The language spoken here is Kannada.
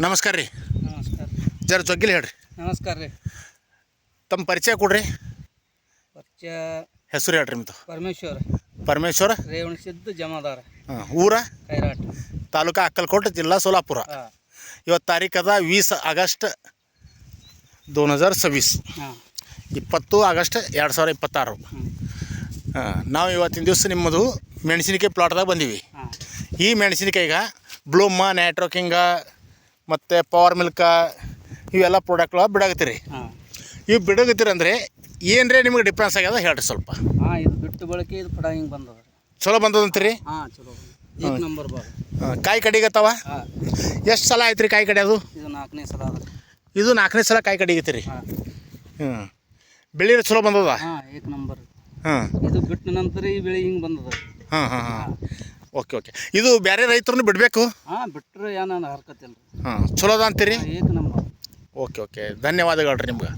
ನಮಸ್ಕಾರ ರೀ. ನಮಸ್ಕಾರ ರೀ. ಜರ ಜೊಗ್ಗಿಲಿ ಹೇಳ್ರಿ. ನಮಸ್ಕಾರ ರೀ. ತಮ್ಮ ಪರಿಚಯ ಕೊಡ್ರಿ. ಪರಿಚಯ ಹೆಸರು ಹೇಳ್ರಿ ನಿಮ್ಮದು. ಪರಮೇಶ್ವರ ರೇವಣಸಿದ್ದ ಜಮಾದಾರ. ಊರ ಖೈರಾಟ್, ತಾಲೂಕಾ ಅಕ್ಕಲಕೋಟೆ, ಜಿಲ್ಲಾ ಸೋಲಾಪುರ. ಇವತ್ತು ತಾರೀಕು ಅದ 20 ಆಗಸ್ಟ್ 2026. 20 ಆಗಸ್ಟ್ 2026. ನಾವು ಇವತ್ತಿನ ದಿವಸ ನಿಮ್ಮದು ಮೆಣಸಿನಕಾಯಿ ಪ್ಲಾಟ್ದಾಗ ಬಂದೀವಿ. ಈ ಮೆಣಸಿನಕಾಯಿಗೆ ಬ್ಲೂಮ್, ನ್ಯಾಟ್ರೋಕಿಂಗ ಮತ್ತು ಪವರ್ ಮಿಲ್ಕ ಇವೆಲ್ಲ ಪ್ರಾಡಕ್ಟ್ಗಳು ಬಿಡಾಕತ್ತೀರಿ. ಇವು ಬಿಡಾಕತ್ತೀರಿ ಅಂದರೆ ಏನ್ರೇ ನಿಮಗೆ ಡಿಫ್ರೆನ್ಸ್ ಆಗ್ಯದ ಹೇಳ್ರಿ ಸ್ವಲ್ಪ. ಇದು ಬಿಟ್ಟು ಬಳಕೆ ಇದು ಪಡ ಹಿಂಗೆ ಬಂದದ. ಚಲೋ ಬಂದದಂತೀರಿ? ಚಲೋ ಏಕ್ ನಂಬರ್ ಕಾಯಿ ಕಡಿಗತ್ತವ. ಎಷ್ಟು ಸಲ ಆಯ್ತು ರೀ ಕಾಯಿ ಕಡಿಯೋದು? ಇದು 4ನೇ ಸಲ ಅದ. ಇದು 4ನೇ ಸಲ ಕಾಯಿ ಕಡಿಗತ್ತೀರಿ. ಬೆಳೆ ಚಲೋ ಬಂದದ. ಏಕ್ ನಂಬರ್. ಇದು ಬಿಟ್ಟ ನಂತರ ಈ ಬೆಳೆ ಹಿಂಗೆ ಬಂದದ. ಓಕೆ. ಇದು ಬೇರೆ ರೈತರನ್ನು ಬಿಡಬೇಕು. ಬಿಟ್ಟರೆ ಏನು ಹರ್ಕತ್ತಿಲ್ಲ. ಚಲೋ ಅದ ಅಂತೀರಿ? ಏಕ್ ನಂಬರ್. ಓಕೆ. ಧನ್ಯವಾದಗಳು ರೀ ನಿಮ್ಗೆ.